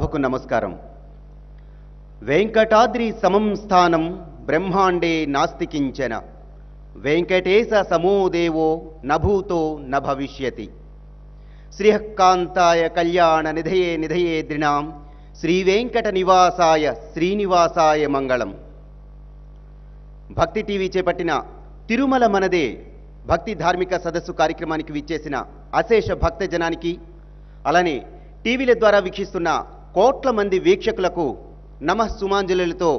సభకు నమస్కారం. వెంకటాద్రి సమం స్థానం బ్రహ్మాండే నాస్తి కించన, వెంకటేశ సమో దేవో నభూతో న భవిష్యతి. శ్రీకాంతాయ కళ్యాణ నిధయే నిధయే ద్రిణాం శ్రీ వెంకట నివాసాయ శ్రీనివాసాయ మంగళం. భక్తి టీవీ చేపట్టిన తిరుమల మనదే భక్తి ధార్మిక సదస్సు కార్యక్రమానికి విచ్చేసిన అశేష భక్త జనానికి, అలానే టీవీల ద్వారా వీక్షిస్తున్న కోట్ల మంది వీక్షకులకు నమఃసుమాంజలులతో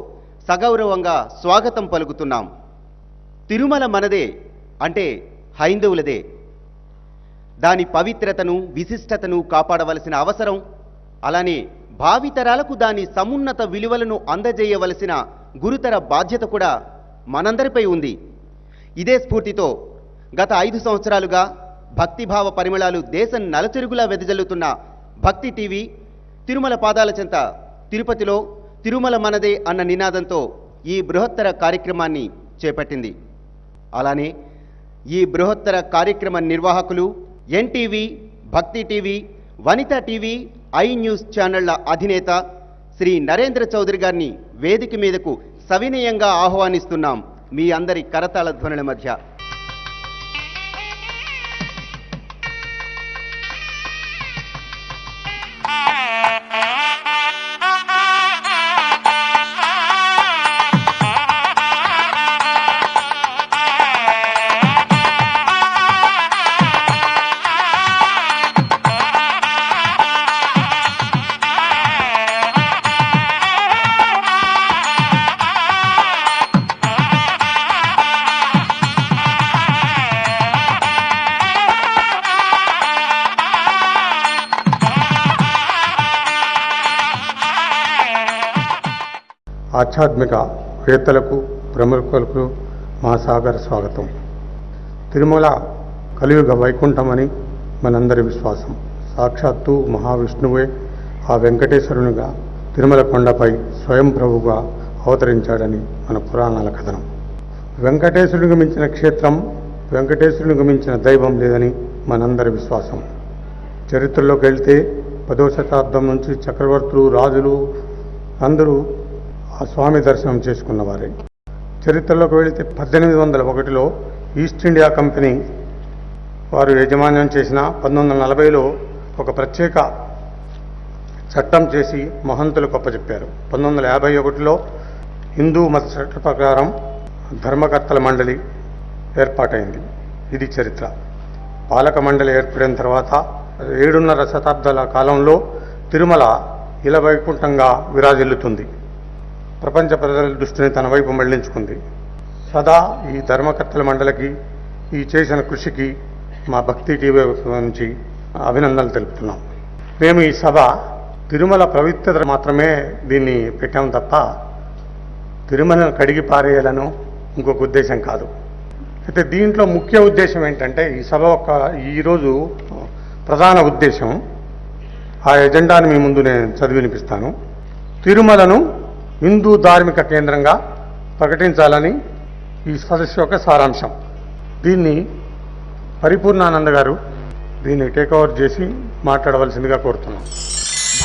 సగౌరవంగా స్వాగతం పలుకుతున్నాం. తిరుమల మనదే అంటే హైందవులదే. దాని పవిత్రతను విశిష్టతను కాపాడవలసిన అవసరం, అలానే భావితరాలకు దాని సమున్నత విలువలను అందజేయవలసిన గురుతర బాధ్యత కూడా మనందరిపై ఉంది. ఇదే స్ఫూర్తితో గత 5 సంవత్సరాలుగా భక్తిభావ పరిమళాలు దేశం నలచెరుగులా వెదజల్లుతున్న భక్తి టీవీ తిరుమల పాదాల చెంత తిరుపతిలో తిరుమల మనదే అన్న నినాదంతో ఈ బృహత్తర కార్యక్రమాన్ని చేపట్టింది. అలానే ఈ బృహత్తర కార్యక్రమ నిర్వాహకులు NTV, Bhakti TV, Vanitha TV, I news ఛానళ్ల అధినేత శ్రీ నరేంద్ర చౌదరి గారిని వేదిక మీదకు సవినయంగా ఆహ్వానిస్తున్నాం. మీ అందరి కరతాళ ధ్వనుల మధ్య ఆధ్యాత్మిక వేత్తలకు ప్రముఖులకు మా సాగర స్వాగతం. తిరుమల కలియుగ వైకుంఠమని మనందరి విశ్వాసం. సాక్షాత్తు మహావిష్ణువే ఆ వెంకటేశ్వరునిగా తిరుమల కొండపై స్వయం ప్రభువుగా అవతరించాడని మన పురాణాల కథనం. వెంకటేశ్వరునికి మించిన క్షేత్రం, వెంకటేశ్వరునికి మించిన దైవం లేదని మనందరి విశ్వాసం. చరిత్రలోకి వెళ్తే 10వ శతాబ్దం నుంచి చక్రవర్తులు, రాజులు అందరూ ఆ స్వామి దర్శనం చేసుకున్నవారే. చరిత్రలోకి వెళితే 1801లో ఈస్ట్ ఇండియా కంపెనీ వారు యాజమాన్యం చేసిన 1940లో ఒక ప్రత్యేక చట్టం చేసి మహంతులకు అప్పచెప్పారు. 1951లో హిందూ మత చట్ట ప్రకారం ధర్మకర్తల మండలి ఏర్పాటైంది. ఇది చరిత్ర. పాలక మండలి ఏర్పడిన తర్వాత 7.5 శతాబ్దాల కాలంలో తిరుమల ఇల వైకుంఠంగా విరాజిల్లుతుంది. ప్రపంచ ప్రజల దృష్టిని తన వైపు మళ్లించుకుంది. సదా ఈ ధర్మకర్తల మండలికి ఈ చేసిన కృషికి మా భక్తి టీవీ నుంచి అభినందనలు తెలుపుతున్నాం. మేము ఈ సభ తిరుమల పవిత్రత మాత్రమే దీన్ని పెట్టాం తప్ప తిరుమలను కడిగి పారేయాలను ఇంకొక ఉద్దేశం కాదు. అయితే దీంట్లో ముఖ్య ఉద్దేశం ఏంటంటే, ఈ సభ ఈరోజు ప్రధాన ఉద్దేశం, ఆ ఎజెండాను మీ ముందు నేను చదివి వినిపిస్తాను. తిరుమలను హిందూ ధార్మిక కేంద్రంగా ప్రకటించాలని ఈ సదస్సు యొక్క సారాంశం. దీన్ని పరిపూర్ణానంద గారు దీన్ని టేక్ ఓవర్ చేసి మాట్లాడవలసిందిగా కోరుతున్నాం.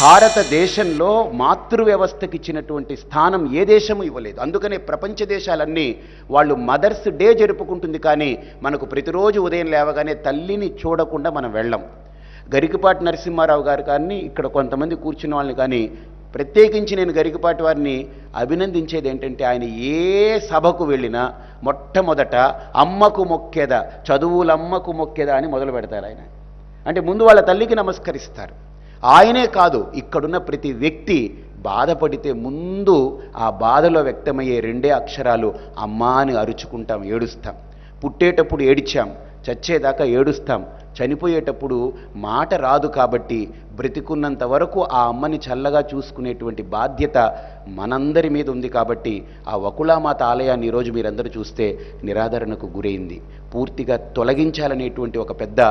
భారతదేశంలో మాతృ వ్యవస్థకి ఇచ్చినటువంటి స్థానం ఏ దేశము ఇవ్వలేదు. అందుకనే ప్రపంచ దేశాలన్నీ వాళ్ళు మదర్స్ డే జరుపుకుంటుంది, కానీ మనకు ప్రతిరోజు ఉదయం లేవగానే తల్లిని చూడకుండా మనం వెళ్ళం. గరికపాటి నరసింహారావు గారు కానీ ఇక్కడ కొంతమంది కూర్చున్న వాళ్ళని కానీ ప్రత్యేకించి నేను గరికపాటి వారిని అభినందించేది ఏంటంటే, ఆయన ఏ సభకు వెళ్ళినా మొట్టమొదట అమ్మకు మొక్కేదా, చదువులమ్మకు మొక్కేదా అని మొదలు పెడతారు. ఆయన అంటే ముందు వాళ్ళ తల్లికి నమస్కరిస్తారు. ఆయనే కాదు, ఇక్కడున్న ప్రతి వ్యక్తి బాధపడితే ముందు ఆ బాధలో వ్యక్తమయ్యే 2 అక్షరాలు అమ్మా అని అరుచుకుంటాం, ఏడుస్తాం. పుట్టేటప్పుడు ఏడిచాం, చచ్చేదాకా ఏడుస్తాం. చనిపోయేటప్పుడు మాట రాదు కాబట్టి బ్రతికున్నంత వరకు ఆ అమ్మని చల్లగా చూసుకునేటువంటి బాధ్యత మనందరి మీద ఉంది. కాబట్టి ఆ వకుళామాత ఆలయాన్ని ఈరోజు మీరందరూ చూస్తే నిరాదరణకు గురైంది. పూర్తిగా తొలగించాలనేటువంటి ఒక పెద్ద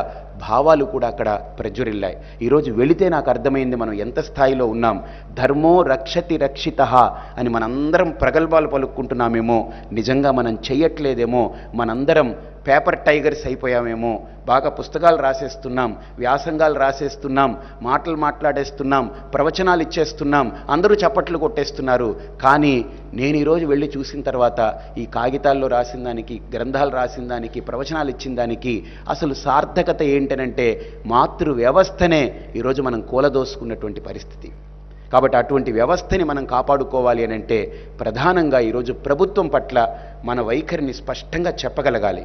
భావాలు కూడా అక్కడ ప్రజ్వరిల్లాయి. ఈరోజు వెళితే నాకు అర్థమైంది మనం ఎంత స్థాయిలో ఉన్నాం. ధర్మో రక్షతి రక్షితః అని మనందరం ప్రగల్భాలు పలుక్కుంటున్నామేమో, నిజంగా మనం చెయ్యట్లేదేమో. మనందరం పేపర్ టైగర్స్ అయిపోయామేమో, బాగా పుస్తకాలు రాసేస్తున్నాం, వ్యాసంగాలు రాసేస్తున్నాం, మాటలు మాట్లాడేస్తున్నాం, ప్రవచనాలు ఇచ్చేస్తున్నాం, అందరూ చప్పట్లు కొట్టేస్తున్నారు. కానీ నేను ఈరోజు వెళ్ళి చూసిన తర్వాత ఈ కాగితాల్లో రాసిన దానికి, గ్రంథాలు రాసిన దానికి, ప్రవచనాలు ఇచ్చిన దానికి అసలు సార్థకత ఏంటనంటే మాతృ వ్యవస్థనే ఈరోజు మనం కూలదోసుకున్నటువంటి పరిస్థితి. కాబట్టి అటువంటి వ్యవస్థని మనం కాపాడుకోవాలి అని అంటే ప్రధానంగా ఈరోజు ప్రభుత్వం పట్ల మన వైఖరిని స్పష్టంగా చెప్పగలగాలి.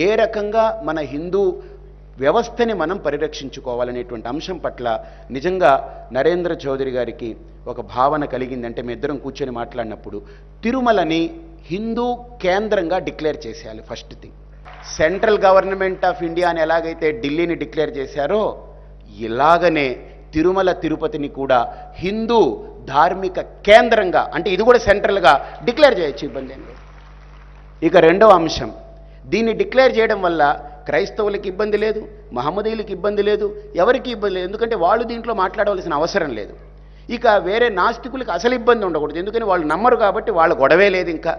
ఏ రకంగా మన హిందూ వ్యవస్థని మనం పరిరక్షించుకోవాలనేటువంటి అంశం పట్ల నిజంగా నరేంద్ర చౌదరి గారికి ఒక భావన కలిగిందంటే మీ ఇద్దరం కూర్చొని మాట్లాడినప్పుడు తిరుమలని హిందూ కేంద్రంగా డిక్లేర్ చేసేయాలి. First thing, central government of India అని ఎలాగైతే ఢిల్లీని డిక్లేర్ చేశారో ఇలాగనే తిరుమల తిరుపతిని కూడా హిందూ ధార్మిక కేంద్రంగా, అంటే ఇది కూడా సెంట్రల్గా డిక్లేర్ చేయొచ్చు, ఇబ్బంది ఏం లేదు. ఇక రెండవ అంశం, దీన్ని డిక్లేర్ చేయడం వల్ల క్రైస్తవులకి ఇబ్బంది లేదు, మహమ్మదీయులకి ఇబ్బంది లేదు, ఎవరికి ఇబ్బంది లేదు, ఎందుకంటే వాళ్ళు దీంట్లో మాట్లాడవలసిన అవసరం లేదు. ఇక వేరే నాస్తికులకి అసలు ఇబ్బంది ఉండకూడదు, ఎందుకని వాళ్ళు నమ్మరు కాబట్టి వాళ్ళ గొడవే లేదు ఇంకా.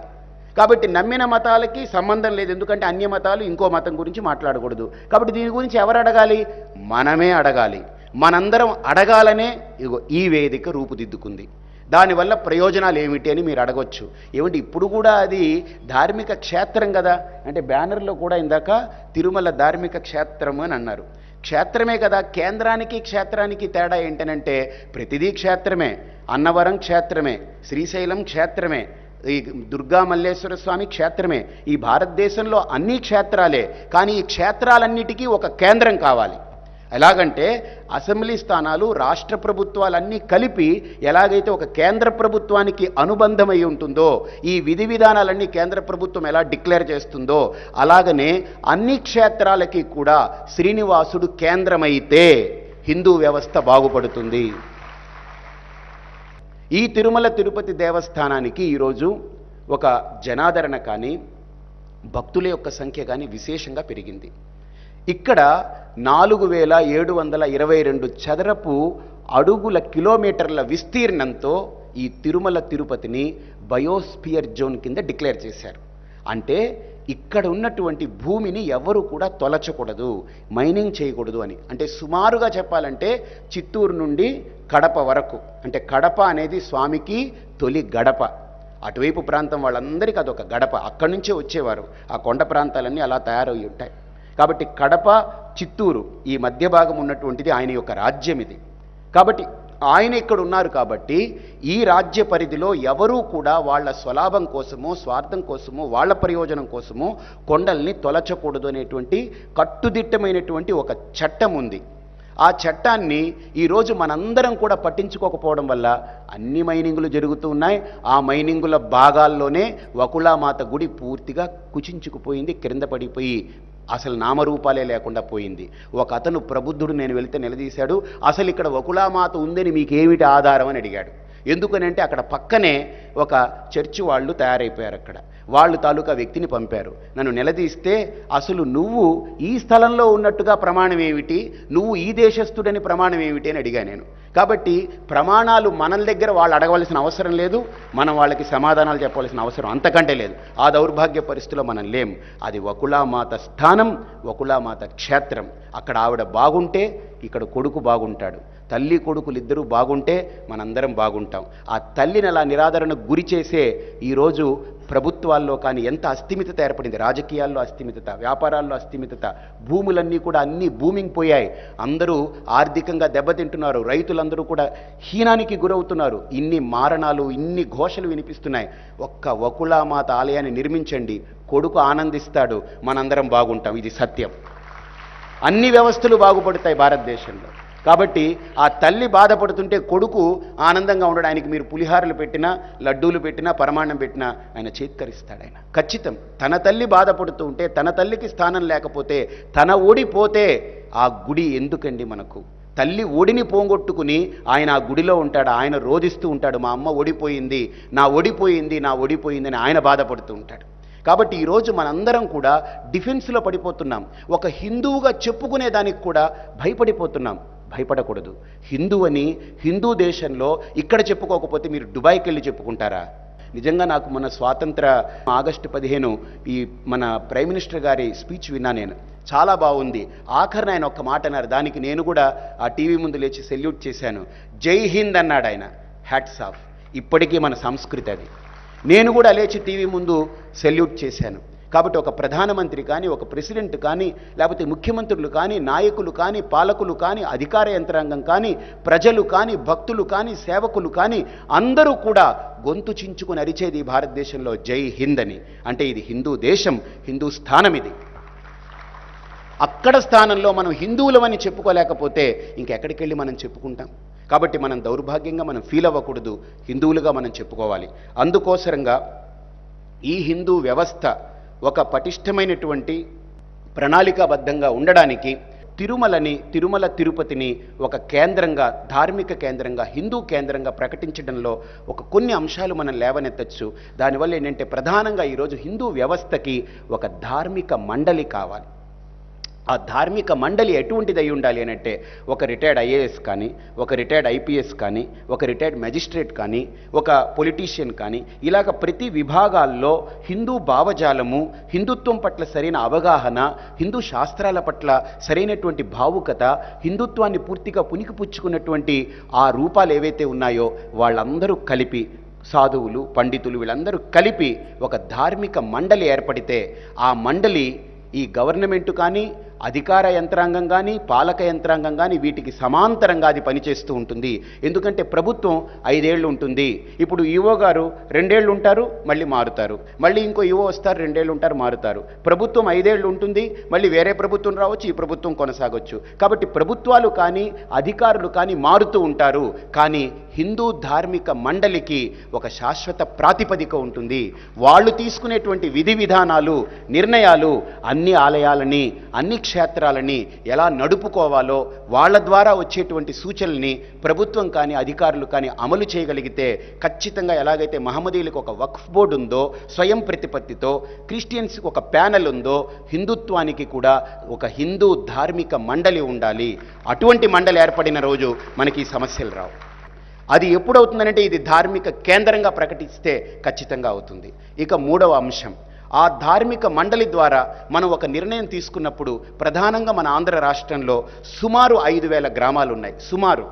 కాబట్టి నమ్మిన మతాలకి సంబంధం లేదు, ఎందుకంటే అన్య మతాలు ఇంకో మతం గురించి మాట్లాడకూడదు. కాబట్టి దీని గురించి ఎవరు అడగాలి? మనమే అడగాలి. మనందరం అడగాలనే ఇగో ఈ వేదిక రూపుదిద్దుకుంది. దానివల్ల ప్రయోజనాలు ఏమిటి అని మీరు అడగొచ్చు. ఏమిటి ఇప్పుడు కూడా అది ధార్మిక క్షేత్రం కదా అంటే బ్యానర్లో కూడా ఇందాక తిరుమల ధార్మిక క్షేత్రం అని అన్నారు. క్షేత్రమే కదా, కేంద్రానికి క్షేత్రానికి తేడా ఏంటనంటే ప్రతిదీ క్షేత్రమే. అన్నవరం క్షేత్రమే, శ్రీశైలం క్షేత్రమే, ఈ దుర్గా మల్లేశ్వర స్వామి క్షేత్రమే. ఈ భారతదేశంలో అన్ని క్షేత్రాలే. కానీ ఈ క్షేత్రాలన్నిటికీ ఒక కేంద్రం కావాలి. ఎలాగంటే అసెంబ్లీ స్థానాలు రాష్ట్ర ప్రభుత్వాలన్నీ కలిపి ఎలాగైతే ఒక కేంద్ర ప్రభుత్వానికి అనుబంధమై ఉంటుందో, ఈ విధి విధానాలన్నీ కేంద్ర ప్రభుత్వం ఎలా డిక్లేర్ చేస్తుందో అలాగనే అన్ని క్షేత్రాలకి కూడా శ్రీనివాసుడు కేంద్రమైతే హిందూ వ్యవస్థ బాగుపడుతుంది. ఈ తిరుమల తిరుపతి దేవస్థానానికి ఈరోజు ఒక జనాదరణ కానీ భక్తుల యొక్క సంఖ్య కానీ విశేషంగా పెరిగింది. ఇక్కడ 4722 చదరపు అడుగుల కిలోమీటర్ల విస్తీర్ణంతో ఈ తిరుమల తిరుపతిని బయోస్పియర్ జోన్ కింద డిక్లేర్ చేశారు. అంటే ఇక్కడ ఉన్నటువంటి భూమిని ఎవరు కూడా తొలచకూడదు, మైనింగ్ చేయకూడదు అని. అంటే సుమారుగా చెప్పాలంటే చిత్తూరు నుండి కడప వరకు, అంటే కడప అనేది స్వామికి తొలి గడప. అటువైపు ప్రాంతం వాళ్ళందరికీ అదొక గడప, అక్కడి నుంచే వచ్చేవారు. ఆ కొండ ప్రాంతాలన్నీ అలా తయారై ఉంటాయి. కాబట్టి కడప, చిత్తూరు ఈ మధ్య భాగం ఉన్నటువంటిది ఆయన యొక్క రాజ్యం ఇది. కాబట్టి ఆయన ఇక్కడ ఉన్నారు కాబట్టి ఈ రాజ్య పరిధిలో ఎవరూ కూడా వాళ్ళ స్వలాభం కోసమో స్వార్థం కోసమో వాళ్ళ ప్రయోజనం కోసమో కొండల్ని తొలచకూడదు అనేటువంటి కట్టుదిట్టమైనటువంటి ఒక చట్టం ఉంది. ఆ చట్టాన్ని ఈరోజు మనందరం కూడా పట్టించుకోకపోవడం వల్ల అన్ని మైనింగులు జరుగుతూ ఉన్నాయి. ఆ మైనింగుల భాగాల్లోనే వకుళామాత గుడి పూర్తిగా కుచించుకుపోయింది, క్రింద పడిపోయి అసలు నామరూపాలే లేకుండా పోయింది. ఒక అతను ప్రబుద్ధుడు నేను వెళితే నిలదీశాడు, అసలు ఇక్కడ వకుళామాత ఉందని మీకేమిటి ఆధారం అని అడిగాడు. ఎందుకనంటే అక్కడ పక్కనే ఒక చర్చి వాళ్ళు తయారైపోయారు. అక్కడ వాళ్ళు తాలూకా వ్యక్తిని పంపారు. నన్ను నిలదీస్తే అసలు నువ్వు ఈ స్థలంలో ఉన్నట్టుగా ప్రమాణం ఏమిటి, నువ్వు ఈ దేశస్థుడని ప్రమాణం ఏమిటి అని అడిగా నేను. కాబట్టి ప్రమాణాలు మన దగ్గర వాళ్ళు అడగవలసిన అవసరం లేదు, మనం వాళ్ళకి సమాధానాలు చెప్పవలసిన అవసరం అంతకంటే లేదు. ఆ దౌర్భాగ్య పరిస్థితిలో మనం లేం. అది వకుళామాత స్థానం, వకుళామాత క్షేత్రం. అక్కడ ఆవిడ బాగుంటే ఇక్కడ కొడుకు బాగుంటాడు, తల్లి కొడుకులు ఇద్దరూ బాగుంటే మనందరం బాగుంటాం. ఆ తల్లిని అలా నిరాదరణకు గురి చేసే ఈరోజు ప్రభుత్వాల్లో కానీ ఎంత అస్థిమితత ఏర్పడింది. రాజకీయాల్లో అస్థిమితత, వ్యాపారాల్లో అస్థిమితత, భూములన్నీ కూడా అన్నీ భూమింగ్ పోయాయి. అందరూ ఆర్థికంగా దెబ్బతింటున్నారు, రైతులందరూ కూడా హీనానికి గురవుతున్నారు. ఇన్ని మారణాలు, ఇన్ని ఘోషలు వినిపిస్తున్నాయి. ఒక్క వకుళామాత ఆలయాన్ని నిర్మించండి, కొడుకు ఆనందిస్తాడు, మనందరం బాగుంటాం. ఇది సత్యం. అన్ని వ్యవస్థలు బాగుపడతాయి భారతదేశంలో. కాబట్టి ఆ తల్లి బాధపడుతుంటే కొడుకు ఆనందంగా ఉండడానికి మీరు పులిహారలు పెట్టినా, లడ్డూలు పెట్టినా, పరమాన్నం పెట్టినా ఆయన చేత్కరిస్తాడు. ఆయన ఖచ్చితం. తన తల్లి బాధపడుతూ ఉంటే, తన తల్లికి స్థానం లేకపోతే, తన ఓడిపోతే ఆ గుడి ఎందుకండి మనకు? తల్లి ఒడిని పోగొట్టుకుని ఆయన ఆ గుడిలో ఉంటాడు, ఆయన రోధిస్తూ ఉంటాడు, మా అమ్మ ఓడిపోయింది, నా ఓడిపోయింది, నా ఓడిపోయింది అని ఆయన బాధపడుతూ ఉంటాడు. కాబట్టి ఈరోజు మనందరం కూడా డిఫెన్స్లో పడిపోతున్నాం. ఒక హిందువుగా చెప్పుకునే దానికి కూడా భయపడిపోతున్నాం. భయపడకూడదు. హిందూ అని హిందూ దేశంలో ఇక్కడ చెప్పుకోకపోతే మీరు దుబాయ్కి వెళ్ళి చెప్పుకుంటారా? నిజంగా నాకు మన స్వాతంత్ర ఆగస్టు 15 ఈ మన ప్రైమ్ మినిస్టర్ గారి స్పీచ్ విన్నా నేను, చాలా బాగుంది. ఆఖరిన ఆయన ఒక్క మాట అన్నారు, దానికి నేను కూడా ఆ టీవీ ముందు లేచి సెల్యూట్ చేశాను. జై హింద్ అన్నాడు ఆయన. Hats off. ఇప్పటికీ మన సంస్కృతి అది. నేను కూడా లేచి టీవీ ముందు సెల్యూట్ చేశాను. కాబట్టి ఒక ప్రధానమంత్రి కానీ, ఒక ప్రెసిడెంట్ కానీ, లేకపోతే ముఖ్యమంత్రులు కానీ, నాయకులు కానీ, పాలకులు కానీ, అధికార యంత్రాంగం కానీ, ప్రజలు కానీ, భక్తులు కానీ, సేవకులు కానీ అందరూ కూడా గొంతు చించుకుని అరిచేది భారతదేశంలో జై హింద్ అని. అంటే ఇది హిందూ దేశం, హిందూ స్థానం ఇది. అక్కడ స్థానంలో మనం హిందువులమని చెప్పుకోలేకపోతే ఇంకెక్కడికి వెళ్ళి మనం చెప్పుకుంటాం? కాబట్టి మనం దౌర్భాగ్యంగా మనం ఫీల్ అవ్వకూడదు, హిందువులుగా మనం చెప్పుకోవాలి. అందుకోసరంగా ఈ హిందూ వ్యవస్థ ఒక పటిష్టమైనటువంటి ప్రణాళికాబద్ధంగా ఉండడానికి తిరుమల తిరుపతిని ఒక కేంద్రంగా, ధార్మిక కేంద్రంగా, హిందూ కేంద్రంగా ప్రకటించడంలో కొన్ని అంశాలు మనం లేవనెత్తచ్చు. దానివల్ల ఏంటంటే ప్రధానంగా ఈరోజు హిందూ వ్యవస్థకి ఒక ధార్మిక మండలి కావాలి. ఆ ధార్మిక మండలి ఎటువంటిది అయి ఉండాలి అంటే ఒక రిటైర్డ్ ఐఏఎస్ కానీ, ఒక రిటైర్డ్ ఐపీఎస్ కానీ, ఒక రిటైర్డ్ మెజిస్ట్రేట్ కానీ, ఒక పొలిటీషియన్ కానీ, ఇలాగ ప్రతి విభాగాల్లో హిందూ భావజాలము, హిందుత్వం పట్ల సరైన అవగాహన, హిందూ శాస్త్రాల పట్ల సరైనటువంటి భావుకత, హిందుత్వాన్ని పూర్తిగా పుణికిపుచ్చుకున్నటువంటి ఆ రూపాలు ఏవైతే ఉన్నాయో వాళ్ళందరూ కలిపి, సాధువులు, పండితులు వీళ్ళందరూ కలిపి ఒక ధార్మిక మండలి ఏర్పడితే ఆ మండలి ఈ గవర్నమెంట్ కానీ, అధికార యంత్రాంగం కానీ, పాలక యంత్రాంగం కానీ వీటికి సమాంతరంగా అది పనిచేస్తూ ఉంటుంది. ఎందుకంటే ప్రభుత్వం 5 ఏళ్ళు ఉంటుంది. ఇప్పుడు ఈవో గారు 2 ఏళ్ళు ఉంటారు, మళ్ళీ మారుతారు. మళ్ళీ ఇంకో ఈవో వస్తారు, 2 ఏళ్ళు ఉంటారు, మారుతారు. ప్రభుత్వం 5 ఏళ్ళు ఉంటుంది, మళ్ళీ వేరే ప్రభుత్వం రావచ్చు, ఈ ప్రభుత్వం కొనసాగొచ్చు. కాబట్టి ప్రభుత్వాలు కానీ, అధికారులు కానీ మారుతూ ఉంటారు. కానీ హిందూ ధార్మిక మండలికి ఒక శాశ్వత ప్రాతిపదిక ఉంటుంది. వాళ్ళు తీసుకునేటువంటి విధి విధానాలు, నిర్ణయాలు అన్ని ఆలయాలని, అన్ని క్షేత్రాలని ఎలా నడుపుకోవాలో, వాళ్ళ ద్వారా వచ్చేటువంటి సూచనల్ని ప్రభుత్వం కానీ, అధికారులు కానీ అమలు చేయగలిగితే ఖచ్చితంగా ఎలాగైతే మహమ్మదీయులకు ఒక వక్ఫ్ బోర్డు ఉందో స్వయం ప్రతిపత్తితో, క్రిస్టియన్స్కి ఒక ప్యానెల్ ఉందో, హిందుత్వానికి కూడా ఒక హిందూ ధార్మిక మండలి ఉండాలి. అటువంటి మండలి ఏర్పడిన రోజు మనకి ఈ సమస్యలు రావు. అది ఎప్పుడవుతుందంటే ఇది ధార్మిక కేంద్రంగా ప్రకటిస్తే ఖచ్చితంగా అవుతుంది. ఇక 3వ అంశం, ఆ ధార్మిక మండలి ద్వారా మనం ఒక నిర్ణయం తీసుకున్నప్పుడు ప్రధానంగా మన ఆంధ్ర రాష్ట్రంలో సుమారు 5,000 గ్రామాలు ఉన్నాయి. సుమారు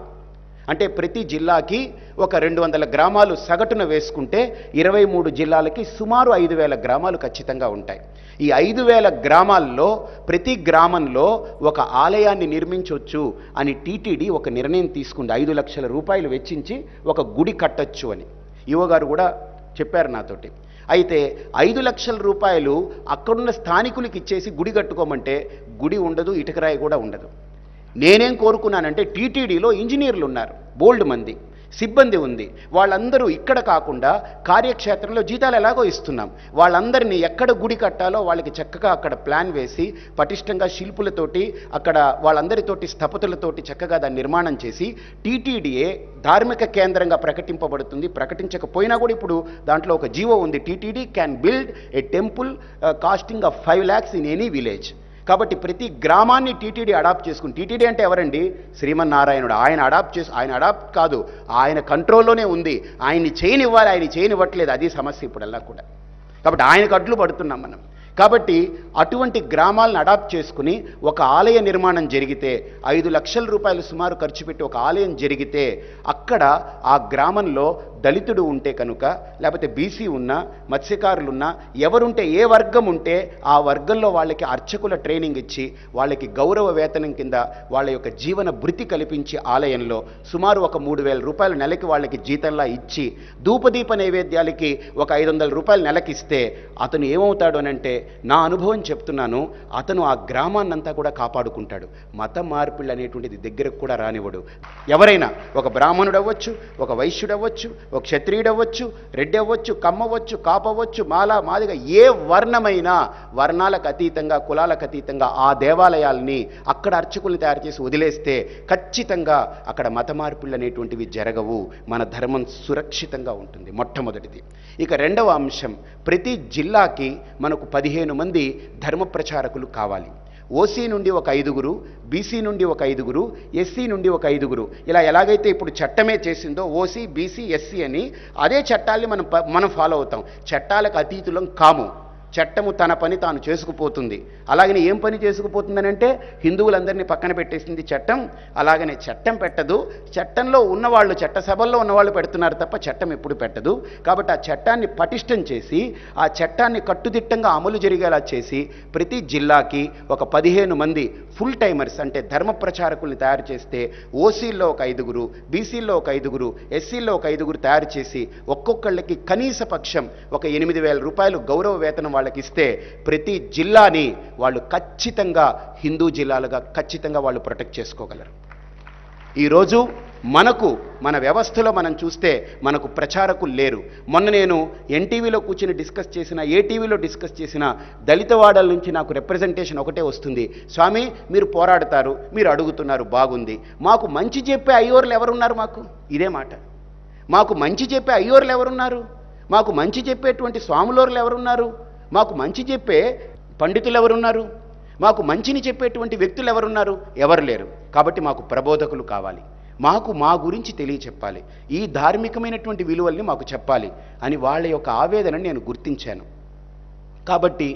అంటే ప్రతి జిల్లాకి ఒక 200 గ్రామాలు సగటున వేసుకుంటే 23 జిల్లాలకి సుమారు 5,000 గ్రామాలు ఖచ్చితంగా ఉంటాయి. ఈ 5,000 గ్రామాల్లో ప్రతి గ్రామంలో ఒక ఆలయాన్ని నిర్మించవచ్చు అని టీటీడీ ఒక నిర్ణయం తీసుకుంది. 5 లక్షల రూపాయలు వెచ్చించి ఒక గుడి కట్టొచ్చు అని ఈవో గారు కూడా చెప్పారు నాతోటి. అయితే 5 లక్షల రూపాయలు అక్కడున్న స్థానికులకి ఇచ్చేసి గుడి కట్టుకోమంటే గుడి ఉండదు, ఇటుకరాయి కూడా ఉండదు. నేనేం కోరుకున్నానంటే టీటీడీలో ఇంజనీర్లు ఉన్నారు, బోల్డ్ మంది సిబ్బంది ఉంది. వాళ్ళందరూ ఇక్కడ కాకుండా కార్యక్షేత్రంలో జీతాలు ఎలాగో ఇస్తున్నాం, వాళ్ళందరినీ ఎక్కడ గుడి కట్టాలో వాళ్ళకి చక్కగా అక్కడ ప్లాన్ వేసి పటిష్టంగా శిల్పులతోటి, అక్కడ వాళ్ళందరితోటి స్థపతులతోటి చక్కగా దాన్ని నిర్మాణం చేసి టీటీడీఏ ధార్మిక కేంద్రంగా ప్రకటింపబడుతుంది. ప్రకటించకపోయినా కూడా ఇప్పుడు దాంట్లో ఒక జీవో ఉంది, TTD can build a temple costing of 5 lakhs in any village. కాబట్టి ప్రతి గ్రామాన్ని టీటీడీ అడాప్ట్ చేసుకుని, టీటీడీ అంటే ఎవరండి? శ్రీమన్నారాయణుడు. ఆయన అడాప్ట్ కాదు, ఆయన కంట్రోల్లోనే ఉంది. ఆయన్ని చేయనివ్వాలి, ఆయన చేయనివ్వట్లేదు, అది సమస్య ఇప్పుడల్లా కూడా. కాబట్టి ఆయనకు అడ్లు పడుతున్నాం మనం. కాబట్టి అటువంటి గ్రామాలను అడాప్ట్ చేసుకుని ఒక ఆలయ నిర్మాణం జరిగితే 5 లక్షల రూపాయలు సుమారు ఖర్చు పెట్టి ఒక ఆలయం జరిగితే అక్కడ ఆ గ్రామంలో దళితుడు ఉంటే కనుక, లేకపోతే బీసీ ఉన్నా, మత్స్యకారులున్నా, ఎవరుంటే, ఏ వర్గం ఉంటే ఆ వర్గంలో వాళ్ళకి అర్చకుల ట్రైనింగ్ ఇచ్చి వాళ్ళకి గౌరవ వేతనం కింద వాళ్ళ యొక్క జీవన భృతి కల్పించి ఆలయంలో సుమారు ఒక 3,000 రూపాయలు నెలకి వాళ్ళకి జీతంలా ఇచ్చి ధూపదీప నైవేద్యాలకి ఒక 500 రూపాయలు నెలకిస్తే అతను ఏమవుతాడు అనంటే, నా అనుభవం చెప్తున్నాను, అతను ఆ గ్రామాన్నంతా కూడా కాపాడుకుంటాడు. మత మార్పిళ్ళు అనేటువంటిది దగ్గరకు కూడా రానివ్వడు. ఎవరైనా ఒక బ్రాహ్మణుడు అవ్వచ్చు, ఒక వైశ్యుడు అవ్వచ్చు, ఒక క్షత్రియుడు అవ్వచ్చు, రెడ్డి అవ్వచ్చు, కమ్మవచ్చు, కాపవచ్చు, మాదిగ, ఏ వర్ణమైనా, వర్ణాలకు అతీతంగా, కులాలకు అతీతంగా ఆ దేవాలయాల్ని అక్కడ అర్చకుల్ని తయారు చేసి వదిలేస్తే ఖచ్చితంగా అక్కడ మత మార్పులు అనేటువంటివి జరగవు. మన ధర్మం సురక్షితంగా ఉంటుంది. మొట్టమొదటిది. ఇక 2వ అంశం, ప్రతి జిల్లాకి మనకు 15 మంది ధర్మ ప్రచారకులు కావాలి. ఓసీ నుండి ఒక 5గురు, బీసీ నుండి ఒక 5గురు, ఎస్సీ నుండి ఒక 5గురు. ఇలా ఎలాగైతే ఇప్పుడు చట్టమే చేసిందో ఓసీ, బీసీ, ఎస్సీ అని అదే చట్టాల్ని మనం ఫాలో అవుతాం. చట్టాలకు అతీతులం కాము. చట్టము తన పని తాను చేసుకుపోతుంది. అలాగని ఏం పని చేసుకుపోతుందనంటే హిందువులందరినీ పక్కన పెట్టేసింది చట్టం. అలాగనే చట్టం పెట్టదు. చట్టంలో ఉన్నవాళ్ళు, చట్టసభల్లో ఉన్నవాళ్ళు పెడుతున్నారు తప్ప చట్టం ఎప్పుడు పెట్టదు. కాబట్టి ఆ చట్టాన్ని పటిష్టం చేసి, ఆ చట్టాన్ని కట్టుదిట్టంగా అమలు జరిగేలా చేసి ప్రతి జిల్లాకి ఒక 15 మంది ఫుల్ టైమర్స్ అంటే ధర్మ ప్రచారకుల్ని తయారు చేస్తే ఓసీల్లో ఒక 5గురు, బీసీల్లో ఒక 5గురు, ఎస్సీల్లో ఒక 5గురు తయారు చేసి ఒక్కొక్కళ్ళకి కనీస పక్షం ఒక 8,000 రూపాయలు గౌరవ వేతనం వాళ్ళకి ఇస్తే ప్రతి జిల్లాని వాళ్ళు ఖచ్చితంగా హిందూ జిల్లాలుగా ఖచ్చితంగా వాళ్ళు ప్రొటెక్ట్ చేసుకోగలరు. ఈరోజు మన వ్యవస్థలో మనం చూస్తే మనకు ప్రచారకులు లేరు. మొన్న నేను ఎన్టీవీలో కూర్చుని డిస్కస్ చేసిన, ఏటీవీలో డిస్కస్ చేసిన దళితవాడల నుంచి నాకు రిప్రజెంటేషన్ ఒకటే వస్తుంది. స్వామి, మీరు పోరాడతారు, మీరు అడుగుతున్నారు, బాగుంది. మాకు మంచి చెప్పే అయ్యోర్లు ఎవరున్నారు? మాకు ఇదే మాట. మాకు మంచి చెప్పే అయ్యోర్లు ఎవరున్నారు? మాకు మంచి చెప్పేటువంటి స్వాములోర్లు ఎవరున్నారు? మాకు మంచి చెప్పే పండితులు ఎవరున్నారు? మాకు మంచిని చెప్పేటువంటి వ్యక్తులు ఎవరున్నారు? ఎవరు లేరు. కాబట్టి మాకు ప్రబోధకులు కావాలి. మాకు మా గురించి తెలియచెప్పాలి. ఈ ధార్మికమైనటువంటి విలువల్ని మాకు చెప్పాలి అని వాళ్ళ యొక్క ఆవేదనని నేను గుర్తించాను. కాబట్టి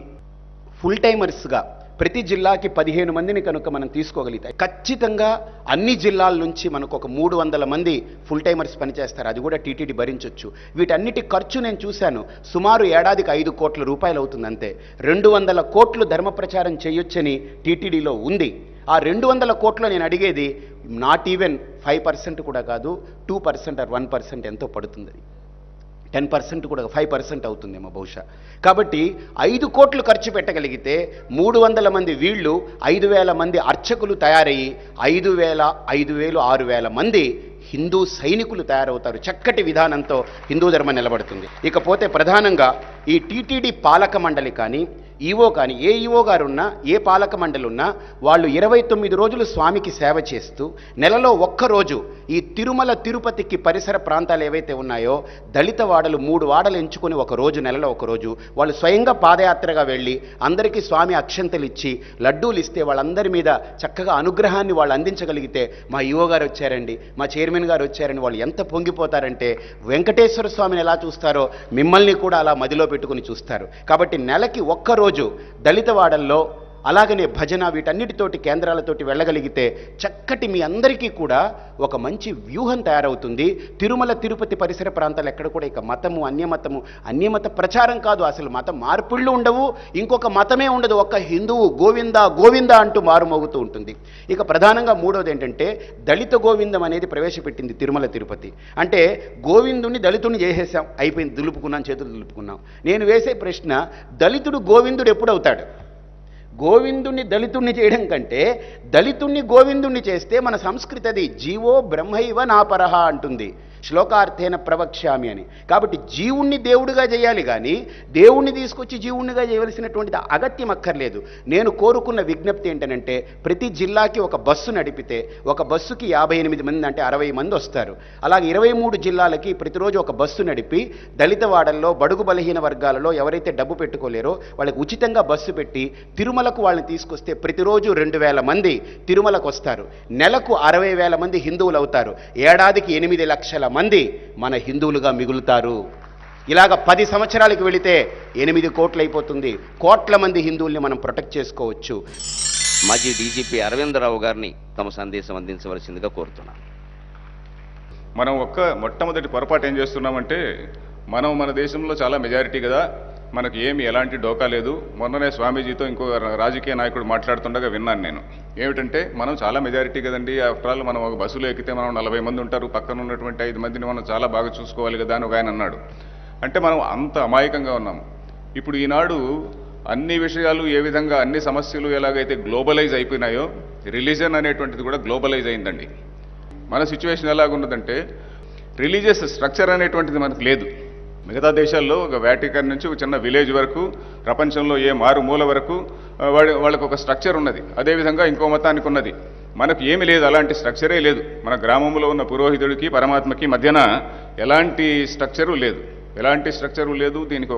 ఫుల్ టైమర్స్గా ప్రతి జిల్లాకి 15 మందిని కనుక మనం తీసుకోగలిగితే ఖచ్చితంగా అన్ని జిల్లాల నుంచి మనకు ఒక 300 మంది ఫుల్ టైమర్స్ పనిచేస్తారు. అది కూడా టీటీడీ భరించవచ్చు. వీటన్నిటి ఖర్చు నేను చూశాను. సుమారు ఏడాదికి 5 కోట్ల రూపాయలు అవుతుంది అంతే. 200 కోట్లు ధర్మ ప్రచారం చేయొచ్చని టీటీడీలో ఉంది. ఆ 200 కోట్లు నేను అడిగేది నాట్ ఈవెన్ 5% కూడా కాదు, 2% ఆర్ 1% ఎంతో పడుతుంది. 10% కూడా 5% అవుతుందేమో బహుశా. కాబట్టి 5 కోట్లు ఖర్చు పెట్టగలిగితే 300 మంది వీళ్ళు, 5,000 మంది అర్చకులు తయారయ్యి 5,000, 6,000 మంది హిందూ సైనికులు తయారవుతారు. చక్కటి విధానంతో హిందూ ధర్మం నిలబడుతుంది. ఇకపోతే ప్రధానంగా ఈ టీటీడీ పాలక మండలి కానీ, ఈవో కానీ, ఏ ఈవో గారు ఉన్నా, ఏ పాలక మండలి ఉన్నా వాళ్ళు 29 రోజులు స్వామికి సేవ చేస్తూ నెలలో ఒక్కరోజు ఈ తిరుమల తిరుపతికి పరిసర ప్రాంతాలు ఏవైతే ఉన్నాయో దళిత వాడలు 3 వాడలు ఎంచుకొని ఒక రోజు, నెలలో ఒకరోజు వాళ్ళు స్వయంగా పాదయాత్రగా వెళ్ళి అందరికీ స్వామి అక్షంతలు ఇచ్చి లడ్డూలు ఇస్తే వాళ్ళందరి మీద చక్కగా అనుగ్రహాన్ని వాళ్ళు అందించగలిగితే మా ఈవో గారు వచ్చారండి, మా చైర్మన్ గారు వచ్చారని వాళ్ళు ఎంత పొంగిపోతారంటే వెంకటేశ్వర స్వామిని ఎలా చూస్తారో మిమ్మల్ని కూడా అలా మదిలో పెట్టుకుని చూస్తారు. కాబట్టి నెలకి ఒక్కరోజు దళితవాడల్లో అలాగనే భజన వీటన్నిటితోటి కేంద్రాలతోటి వెళ్ళగలిగితే చక్కటి మీ అందరికీ కూడా ఒక మంచి వ్యూహం తయారవుతుంది. తిరుమల తిరుపతి పరిసర ప్రాంతాలు ఎక్కడ కూడా ఇక మతము, అన్యమత ప్రచారం కాదు, అసలు మత మార్పుళ్ళు ఉండవు, ఇంకొక మతమే ఉండదు. ఒక్క హిందువు గోవిందా గోవిందా అంటూ మారుమోగుతూ ఉంటుంది. ఇక ప్రధానంగా మూడోది ఏంటంటే దళిత గోవిందం అనేది ప్రవేశపెట్టింది తిరుమల తిరుపతి. అంటే గోవిందుని దళితుని చేసేసాం, అయిపోయింది, దులుపుకున్నాం, చేతులు దులుపుకున్నాం. నేను వేసే ప్రశ్న, దళితుడు గోవిందుడు ఎప్పుడు అవుతాడు? గోవిందుణ్ణి దళితుణ్ణి చేయడం కంటే దళితుణ్ణి గోవిందుణ్ణి చేస్తే మన సంస్కృతి అది జీవో బ్రహ్మైవ నాపరహ అంటుంది, శ్లోకార్థేన ప్రవక్ష్యామి అని. కాబట్టి జీవుణ్ణి దేవుడిగా చేయాలి కానీ దేవుణ్ణి తీసుకొచ్చి జీవుణ్ణిగా చేయవలసినటువంటిది అగత్యం అక్కర్లేదు. నేను కోరుకున్న విజ్ఞప్తి ఏంటనంటే ప్రతి జిల్లాకి ఒక బస్సు నడిపితే ఒక బస్సుకి 58 మంది అంటే 60 మంది వస్తారు. అలాగే 23 జిల్లాలకి ప్రతిరోజు ఒక బస్సు నడిపి దళిత వాడల్లో, బడుగు బలహీన వర్గాలలో ఎవరైతే డబ్బు పెట్టుకోలేరో వాళ్ళకి ఉచితంగా బస్సు పెట్టి తిరుమలకు వాళ్ళని తీసుకొస్తే ప్రతిరోజు 2,000 మంది తిరుమలకు వస్తారు. నెలకు 60,000 మంది హిందువులు అవుతారు. ఏడాదికి 8 లక్షల మంది మన హిందువులుగా మిగులుతారు. ఇలాగ 10 సంవత్సరాలకు వెళితే 8 కోట్లు అయిపోతుంది. కోట్ల మంది హిందువుల్ని మనం ప్రొటెక్ట్ చేసుకోవచ్చు. మాజీ డీజీపీ అరవిందరావు గారిని తమ సందేశం అందించవలసిందిగా కోరుతున్నాను. మనం మొట్టమొదటి పొరపాటు ఏం చేస్తున్నామంటే, మనం మన దేశంలో చాలా మెజారిటీ కదా, మనకు ఏమి ఎలాంటి డోకా లేదు. మొన్ననే స్వామీజీతో ఇంకో రాజకీయ నాయకుడు మాట్లాడుతుండగా విన్నాను నేను. ఏమిటంటే, మనం చాలా మెజారిటీ కదండి, ఆఫ్టర్ ఆల్ మనం ఒక బస్సులో ఎక్కితే మనం 40 మంది ఉంటారు, పక్కన ఉన్నటువంటి 5 మందిని మనం చాలా బాగా చూసుకోవాలి కదా అని ఒక ఆయన అన్నాడు. అంటే మనం అంత అమాయకంగా ఉన్నాము. ఇప్పుడు ఈనాడు అన్ని విషయాలు ఏ విధంగా, అన్ని సమస్యలు ఎలాగైతే గ్లోబలైజ్ అయిపోయినాయో రిలీజన్ అనేటువంటిది కూడా గ్లోబలైజ్ అయిందండి. మన సిచ్యువేషన్ ఎలాగున్నదంటే రిలీజియస్ స్ట్రక్చర్ అనేటువంటిది మనకు లేదు. మిగతా దేశాల్లో ఒక వాటికన్ నుంచి ఒక చిన్న విలేజ్ వరకు, ప్రపంచంలో ఏ మారుమూల వరకు వాళ్ళకు ఒక స్ట్రక్చర్ ఉన్నది. అదేవిధంగా ఇంకో మతానికి ఉన్నది. మనకు ఏమి లేదు, అలాంటి స్ట్రక్చరే లేదు. మన గ్రామంలో ఉన్న పురోహితుడికి పరమాత్మకి మధ్యన ఎలాంటి స్ట్రక్చరు లేదు. దీనికి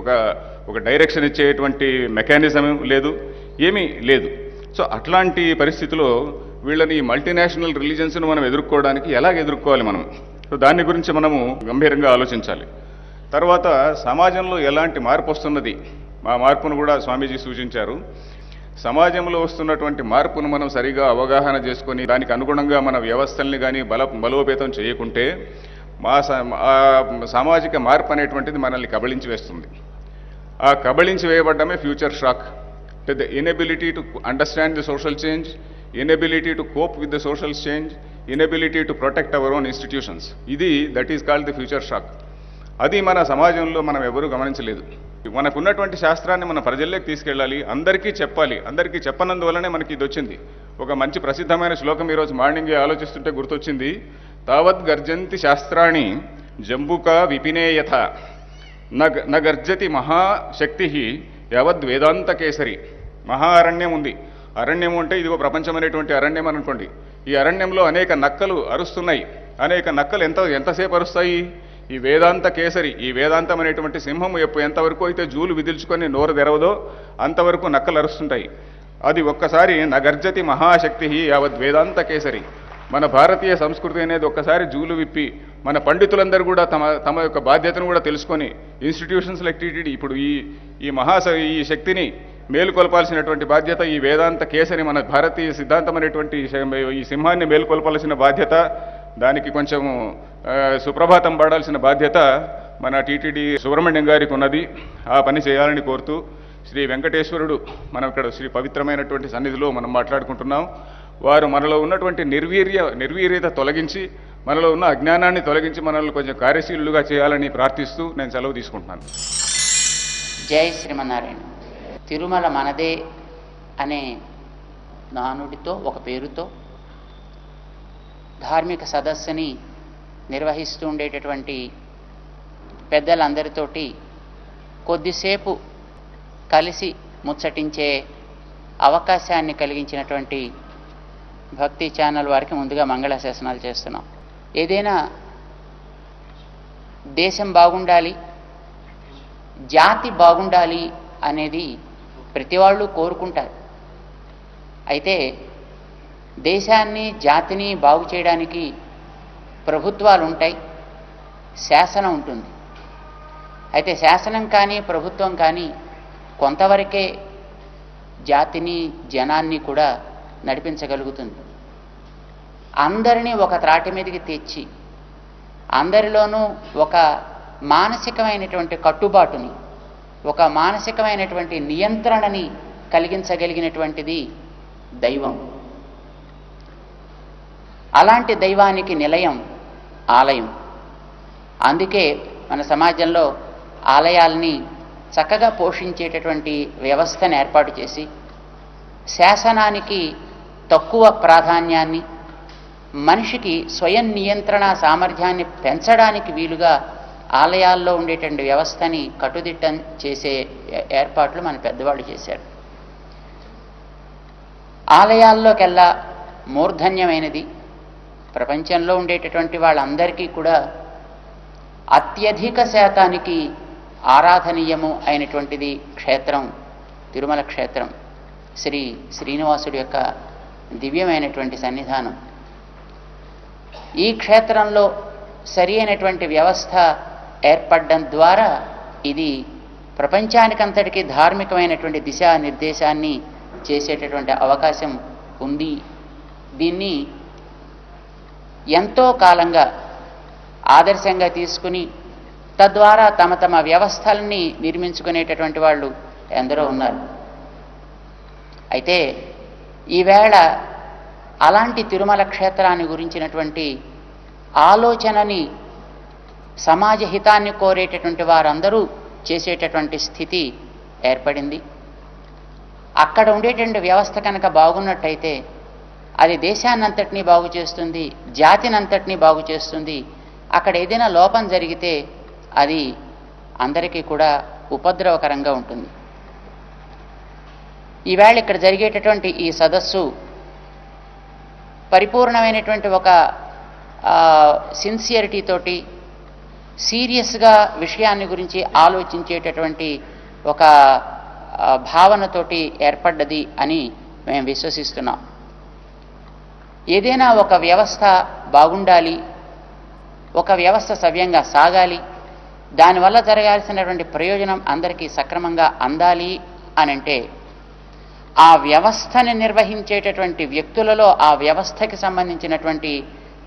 ఒక డైరెక్షన్ ఇచ్చేటువంటి మెకానిజం లేదు, ఏమీ లేదు. సో అట్లాంటి పరిస్థితిలో వీళ్ళని మల్టీనేషనల్ రిలీజన్స్ను మనం ఎదుర్కోవడానికి ఎలాగ ఎదుర్కోవాలి మనం? సో దాని గురించి మనము గంభీరంగా ఆలోచించాలి. తర్వాత సమాజంలో ఎలాంటి మార్పు వస్తున్నది, ఆ మార్పును కూడా స్వామీజీ సూచించారు. సమాజంలో వస్తున్నటువంటి మార్పును మనం సరిగా అవగాహన చేసుకొని దానికి అనుగుణంగా మన వ్యవస్థల్ని కానీ బలోపేతం చేయకుంటే ఆ సామాజిక మార్పు అనేటువంటిది మనల్ని కబళించి వేస్తుంది. ఆ కబళించి వేయబడ్డమే future shock. The inability to understand the social change, inability to cope with the social change, inability to protect our own institutions. That is called the future shock. అది మన సమాజంలో మనం ఎవరూ గమనించలేదు. మనకున్నటువంటి శాస్త్రాన్ని మన ప్రజల్లోకి తీసుకెళ్ళాలి, అందరికీ చెప్పాలి. అందరికీ చెప్పనందువల్లనే మనకి ఇది వచ్చింది. ఒక మంచి ప్రసిద్ధమైన శ్లోకం ఈరోజు మార్నింగే ఆలోచిస్తుంటే గుర్తొచ్చింది. తావద్ గర్జంతి శాస్త్రాణి జంబుక విపినేయథ న గర్జతి మహాశక్తి యావద్ వేదాంత కేసరి. మహా అరణ్యం ఉంది. అరణ్యం అంటే ఇదిగో ప్రపంచం అనేటువంటి అరణ్యం అనుకోండి. ఈ అరణ్యంలో అనేక నక్కలు అరుస్తున్నాయి. అనేక నక్కలు ఎంతసేపు అరుస్తాయి? ఈ వేదాంత కేసరి, ఈ వేదాంతం అనేటువంటి సింహం ఎంతవరకు అయితే జూలు విదిల్చుకొని నోరు తెరవదో అంతవరకు నక్కలు అరుస్తుంటాయి. అది ఒక్కసారి నగర్జతి మహాశక్తి యావత్ వేదాంత కేసరి. మన భారతీయ సంస్కృతి అనేది ఒక్కసారి జూలు విప్పి మన పండితులందరూ కూడా తమ యొక్క బాధ్యతను కూడా తెలుసుకొని ఇన్స్టిట్యూషన్స్ లైక్ టీటీడీ ఇప్పుడు ఈ శక్తిని మేలుకొల్పాల్సినటువంటి బాధ్యత, ఈ వేదాంత కేసరి మన భారతీయ సిద్ధాంతం అనేటువంటి ఈ సింహాన్ని మేలుకొల్పాల్సిన బాధ్యత, దానికి కొంచెం సుప్రభాతం పాడాల్సిన బాధ్యత మన టీటీడీ సుబ్రహ్మణ్యం గారికి ఉన్నది. ఆ పని చేయాలని కోరుతూ శ్రీ వెంకటేశ్వరుడు మనం ఇక్కడ శ్రీ పవిత్రమైనటువంటి సన్నిధిలో మనం మాట్లాడుకుంటున్నాం. వారు మనలో ఉన్నటువంటి నిర్వీర్యత తొలగించి, మనలో ఉన్న అజ్ఞానాన్ని తొలగించి మనల్ని కొంచెం కార్యశీలుగా చేయాలని ప్రార్థిస్తూ నేను సెలవు తీసుకుంటున్నాను. జై శ్రీమన్నారాయణ. తిరుమల మనదే అనే నానుడితో, ఒక పేరుతో ధార్మిక సదస్సుని నిర్వహిస్తూ ఉండేటటువంటి పెద్దలందరితోటి కొద్దిసేపు కలిసి ముచ్చటించే అవకాశాన్ని కలిగించినటువంటి భక్తి ఛానల్ వారికి ముందుగా మంగళాశాసనాలు చేస్తున్నాం. ఏదైనా దేశం బాగుండాలి, జాతి బాగుండాలి అనేది ప్రతి వాళ్ళు కోరుకుంటారు. అయితే దేశాన్ని, జాతిని బాగు చేయడానికి ప్రభుత్వాలు ఉంటాయి, శాసనం ఉంటుంది. అయితే శాసనం కానీ ప్రభుత్వం కానీ కొంతవరకే జాతిని, జనాన్ని కూడా నడిపించగలుగుతుంది. అందరినీ ఒక త్రాటి మీదకి తెచ్చి అందరిలోనూ ఒక మానసికమైనటువంటి కట్టుబాటుని, ఒక మానసికమైనటువంటి నియంత్రణని కలిగించగలిగినటువంటిది దైవం. అలాంటి దైవానికి నిలయం ఆలయం. అందుకే మన సమాజంలో ఆలయాల్ని చక్కగా పోషించేటటువంటి వ్యవస్థను ఏర్పాటు చేసి శాసనానికి తక్కువ ప్రాధాన్యాన్ని, మనిషికి స్వయం నియంత్రణ సామర్థ్యాన్ని పెంచడానికి వీలుగా ఆలయాల్లో ఉండేటువంటి వ్యవస్థని కట్టుదిట్టం చేసే ఏర్పాట్లు మన పెద్దవాళ్ళు చేశారు. ఆలయాల్లోకెల్లా మూర్ధన్యమైనది, ప్రపంచంలో ఉండేటటువంటి వాళ్ళందరికీ కూడా అత్యధిక శాతానికి ఆరాధనీయము అయినటువంటిది క్షేత్రం, తిరుమల క్షేత్రం. శ్రీ శ్రీనివాసుడి యొక్క దివ్యమైనటువంటి సన్నిధానం. ఈ క్షేత్రంలో సరి అయినటువంటి వ్యవస్థ ఏర్పడడం ద్వారా ఇది ప్రపంచానికంతటికీ ధార్మికమైనటువంటి దిశానిర్దేశాన్ని చేసేటటువంటి అవకాశం ఉంది. దీన్ని ఎంతో కాలంగా ఆదర్శంగా తీసుకుని తద్వారా తమ తమ వ్యవస్థల్ని నిర్మించుకునేటటువంటి వాళ్ళు ఎందరో ఉన్నారు. అయితే ఈవేళ అలాంటి తిరుమల క్షేత్రాన్ని గురించినటువంటి ఆలోచనని సమాజ హితాన్ని కోరేటటువంటి వారందరూ చేసేటటువంటి స్థితి ఏర్పడింది. అక్కడ ఉండేటువంటి వ్యవస్థ కనుక బాగున్నట్టయితే అది దేశాన్నంతటినీ బాగు చేస్తుంది, జాతినంతటినీ బాగు చేస్తుంది. అక్కడ ఏదైనా లోపం జరిగితే అది అందరికీ కూడా ఉపద్రవకరంగా ఉంటుంది. ఈవేళ ఇక్కడ జరిగేటటువంటి ఈ సదస్సు పరిపూర్ణమైనటువంటి ఒక సిన్సియరిటీతోటి, సీరియస్గా విషయాన్ని గురించి ఆలోచించేటటువంటి ఒక భావనతోటి ఏర్పడ్డది అని మేము విశ్వసిస్తున్నాం. ఏదైనా ఒక వ్యవస్థ బాగుండాలి, ఒక వ్యవస్థ సవ్యంగా సాగాలి, దానివల్ల జరగాల్సినటువంటి ప్రయోజనం అందరికీ సక్రమంగా అందాలి అనంటే ఆ వ్యవస్థని నిర్వహించేటటువంటి వ్యక్తులలో ఆ వ్యవస్థకి సంబంధించినటువంటి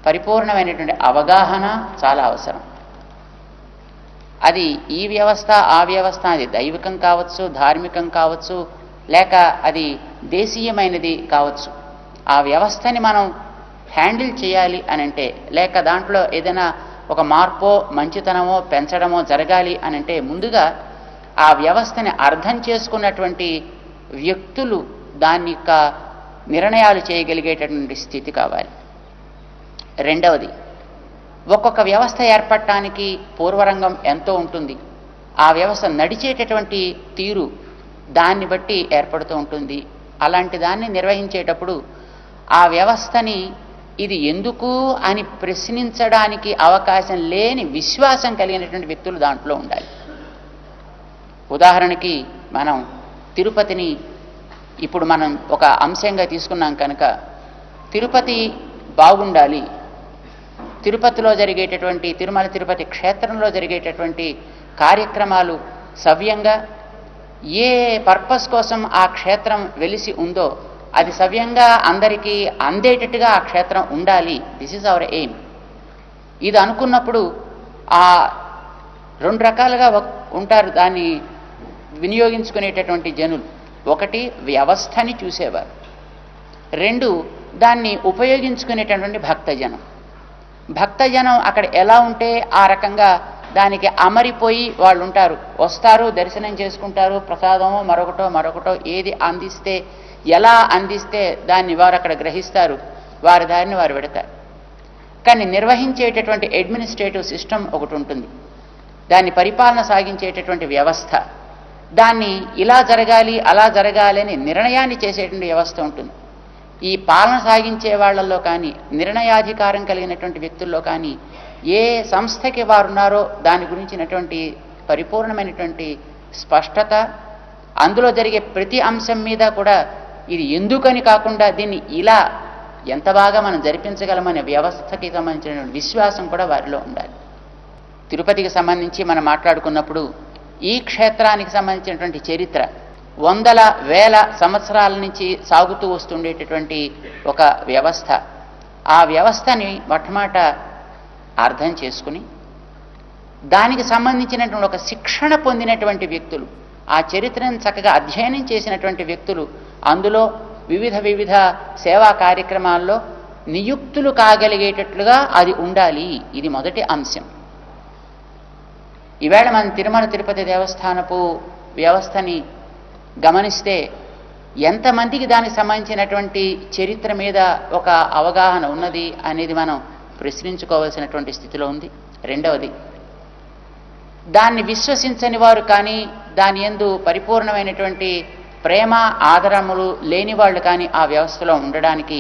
పరిపూర్ణమైనటువంటి అవగాహన చాలా అవసరం. అది ఈ వ్యవస్థ ఆ వ్యవస్థ, అది దైవికం కావచ్చు, ధార్మికం కావచ్చు, లేక అది దేశీయమైనది కావచ్చు. ఆ వ్యవస్థని మనం హ్యాండిల్ చేయాలి అనంటే, లేక దాంట్లో ఏదైనా ఒక మార్పో మంచితనమో పెంచడమో జరగాలి అనంటే ముందుగా ఆ వ్యవస్థని అర్థం చేసుకున్నటువంటి వ్యక్తులు దాని యొక్క నిర్ణయాలు చేయగలిగేటటువంటి స్థితి కావాలి. రెండవది, ఒక్కొక్క వ్యవస్థ ఏర్పడటానికి పూర్వరంగం ఎంతో ఉంటుంది. ఆ వ్యవస్థ నడిచేటటువంటి తీరు దాన్ని బట్టి ఏర్పడుతూ ఉంటుంది. అలాంటి దాన్ని నిర్వహించేటప్పుడు ఆ వ్యవస్థని ఇది ఎందుకు అని ప్రశ్నించడానికి అవకాశం లేని విశ్వాసం కలిగినటువంటి వ్యక్తులు దాంట్లో ఉండాలి. ఉదాహరణకి మనం తిరుపతిని ఇప్పుడు మనం ఒక అంశంగా తీసుకున్నాం కనుక, తిరుపతి బాగుండాలి, తిరుపతిలో జరిగేటటువంటి తిరుమల తిరుపతి క్షేత్రంలో జరిగేటటువంటి కార్యక్రమాలు సవ్యంగా ఏ పర్పస్ కోసం ఆ క్షేత్రం వెలిసి ఉందో అది సవ్యంగా అందరికీ అందేటట్టుగా ఆ క్షేత్రం ఉండాలి. This is our aim. ఇది అనుకున్నప్పుడు ఆ రెండు రకాలుగా ఉంటారు దాన్ని వినియోగించుకునేటటువంటి జనులు. ఒకటి వ్యవస్థని చూసేవారు, రెండు దాన్ని ఉపయోగించుకునేటటువంటి భక్తజనం. భక్తజనం అక్కడ ఎలా ఉంటే ఆ రకంగా దానికి అమరిపోయి వాళ్ళు ఉంటారు. వస్తారు, దర్శనం చేసుకుంటారు, ప్రసాదమో మరొకటో ఏది అందిస్తే, ఎలా అందిస్తే దాన్ని వారు అక్కడ గ్రహిస్తారు, వారి దారిని వారు పెడతారు. కానీ నిర్వహించేటటువంటి అడ్మినిస్ట్రేటివ్ సిస్టమ్ ఒకటి ఉంటుంది, దాన్ని పరిపాలన సాగించేటటువంటి వ్యవస్థ, దాన్ని ఇలా జరగాలి అలా జరగాలి అని నిర్ణయాన్ని చేసేటువంటి వ్యవస్థ ఉంటుంది. ఈ పాలన సాగించే వాళ్ళల్లో కానీ, నిర్ణయాధికారం కలిగినటువంటి వ్యక్తుల్లో కానీ ఏ సంస్థకి వారున్నారో దాని గురించినటువంటి పరిపూర్ణమైనటువంటి స్పష్టత, అందులో జరిగే ప్రతి అంశం మీద కూడా ఇది ఎందుకని కాకుండా దీన్ని ఇలా ఎంత బాగా మనం జరిపించగలమనే వ్యవస్థకి సంబంధించిన విశ్వాసం కూడా వారిలో ఉండాలి. తిరుపతికి సంబంధించి మనం మాట్లాడుకున్నప్పుడు ఈ క్షేత్రానికి సంబంధించినటువంటి చరిత్ర వందల వేల సంవత్సరాల నుంచి సాగుతూ వస్తుండేటటువంటి ఒక వ్యవస్థ. ఆ వ్యవస్థని మొట్టమొదట అర్థం చేసుకుని దానికి సంబంధించినటువంటి ఒక శిక్షణ పొందినటువంటి వ్యక్తులు, ఆ చరిత్రను చక్కగా అధ్యయనం చేసినటువంటి వ్యక్తులు అందులో వివిధ సేవా కార్యక్రమాల్లో నియుక్తులు కాగలిగేటట్లుగా అది ఉండాలి. ఇది మొదటి అంశం. ఈవేళ మన తిరుమల తిరుపతి దేవస్థానపు వ్యవస్థని గమనిస్తే ఎంతమందికి దానికి సంబంధించినటువంటి చరిత్ర మీద ఒక అవగాహన ఉన్నది అనేది మనం ప్రశ్నించుకోవాల్సినటువంటి స్థితిలో ఉంది. రెండవది, దాన్ని విశ్వసించని వారు కానీ, దాని యందు పరిపూర్ణమైనటువంటి ప్రేమ ఆదరములు లేని వాళ్ళు కానీ ఆ వ్యవస్థలో ఉండడానికి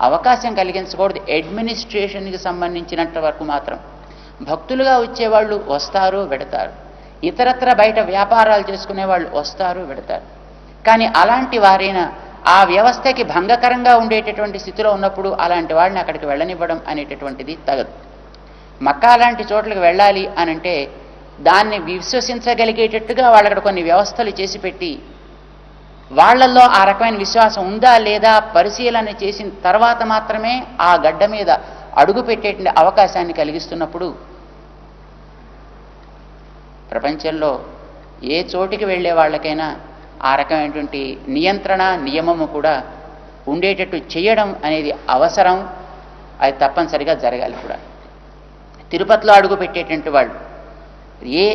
అవకాశం కలిగించకూడదు. అడ్మినిస్ట్రేషన్కి సంబంధించినంత వరకు మాత్రం భక్తులుగా వచ్చేవాళ్ళు వస్తారు వెడతారు, ఇతరత్ర బయట వ్యాపారాలు చేసుకునే వాళ్ళు వస్తారు వెడతారు. కానీ అలాంటి వారైనా ఆ వ్యవస్థకి భంగకరంగా ఉండేటటువంటి స్థితిలో ఉన్నప్పుడు అలాంటి వాళ్ళని అక్కడికి వెళ్ళనివ్వడం అనేటటువంటిది తగదు. మక్కా లాంటి చోట్లకి వెళ్ళాలి అనంటే దాన్ని విశ్వసించగలిగేటట్టుగా వాళ్ళు అక్కడ కొన్ని వ్యవస్థలు చేసి పెట్టి వాళ్ళల్లో ఆ రకమైన విశ్వాసం ఉందా లేదా పరిశీలన చేసిన తర్వాత మాత్రమే ఆ గడ్డ మీద అడుగు పెట్టేటువంటి అవకాశాన్ని కలిగిస్తున్నప్పుడు ప్రపంచంలో ఏ చోటికి వెళ్ళే వాళ్ళకైనా ఆ రకమైనటువంటి నియంత్రణ నియమము కూడా ఉండేటట్టు చేయడం అనేది అవసరం. అది తప్పనిసరిగా జరగాలి కూడా. తిరుపతిలో అడుగు పెట్టేటువంటి వాళ్ళు ఏ